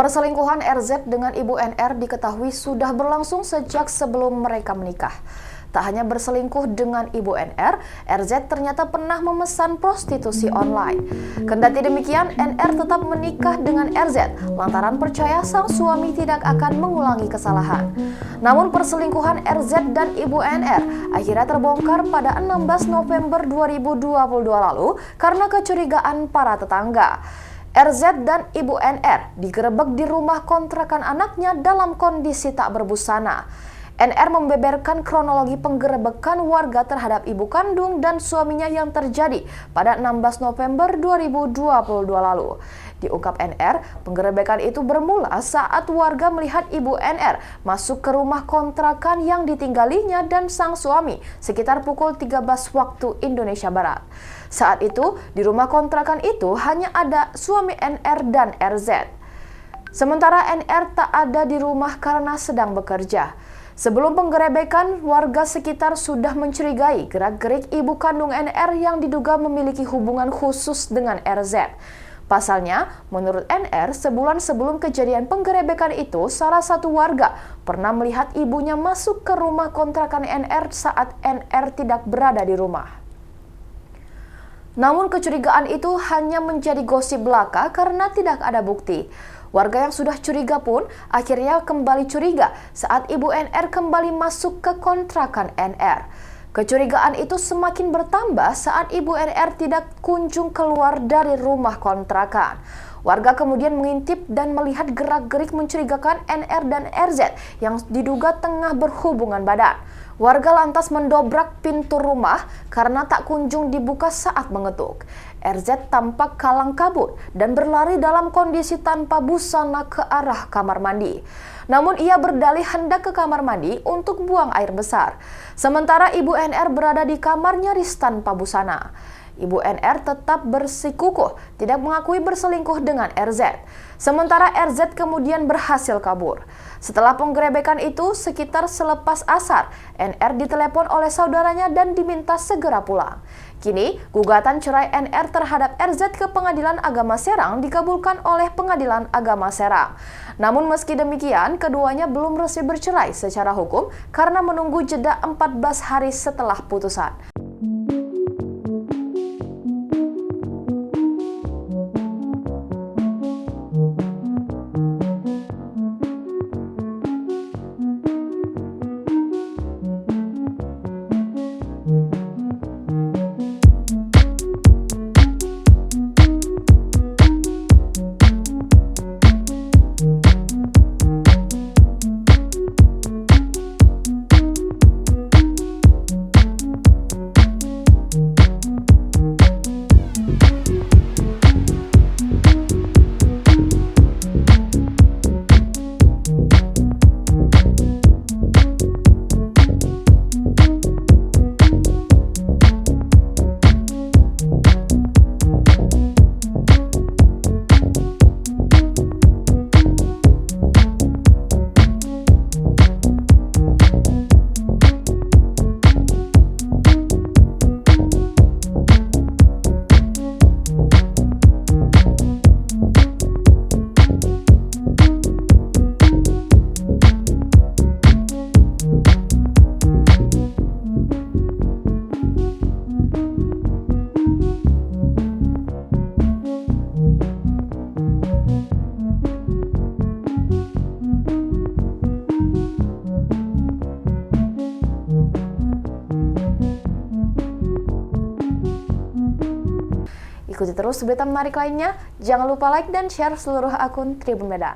Perselingkuhan RZ dengan Ibu NR diketahui sudah berlangsung sejak sebelum mereka menikah. Tak hanya berselingkuh dengan Ibu NR, RZ ternyata pernah memesan prostitusi online. Kendati demikian, NR tetap menikah dengan RZ lantaran percaya sang suami tidak akan mengulangi kesalahan. Namun perselingkuhan RZ dan Ibu NR akhirnya terbongkar pada 16 November 2022 lalu karena kecurigaan para tetangga. RZ dan Ibu NR digerebek di rumah kontrakan anaknya dalam kondisi tak berbusana. NR membeberkan kronologi penggerebekan warga terhadap ibu kandung dan suaminya yang terjadi pada 16 November 2022 lalu. Diungkap NR, penggerebekan itu bermula saat warga melihat Ibu NR masuk ke rumah kontrakan yang ditinggalinya dan sang suami sekitar pukul 13 waktu Indonesia Barat. Saat itu, di rumah kontrakan itu hanya ada suami NR dan RZ. Sementara NR tak ada di rumah karena sedang bekerja. Sebelum penggerebekan, warga sekitar sudah mencurigai gerak-gerik ibu kandung NR yang diduga memiliki hubungan khusus dengan RZ. Pasalnya, menurut NR, sebulan sebelum kejadian penggerebekan itu, salah satu warga pernah melihat ibunya masuk ke rumah kontrakan NR saat NR tidak berada di rumah. Namun kecurigaan itu hanya menjadi gosip belaka karena tidak ada bukti. Warga yang sudah curiga pun akhirnya kembali curiga saat Ibu NR kembali masuk ke kontrakan NR. Kecurigaan itu semakin bertambah saat Ibu NR tidak kunjung keluar dari rumah kontrakan. Warga kemudian mengintip dan melihat gerak-gerik mencurigakan NR dan RZ yang diduga tengah berhubungan badan. Warga lantas mendobrak pintu rumah karena tak kunjung dibuka saat mengetuk. RZ tampak kalang kabut dan berlari dalam kondisi tanpa busana ke arah kamar mandi. Namun ia berdalih hendak ke kamar mandi untuk buang air besar. Sementara Ibu NR berada di kamar nyaris tanpa busana. Ibu NR tetap bersikukuh tidak mengakui berselingkuh dengan RZ. Sementara RZ kemudian berhasil kabur. Setelah penggerebekan itu, sekitar selepas asar, NR ditelepon oleh saudaranya dan diminta segera pulang. Kini, gugatan cerai NR terhadap RZ ke Pengadilan Agama Serang dikabulkan oleh Pengadilan Agama Serang. Namun meski demikian, keduanya belum resmi bercerai secara hukum karena menunggu jeda 14 hari setelah putusan. Ikuti terus berita menarik lainnya. Jangan lupa like dan share seluruh akun Tribun Medan.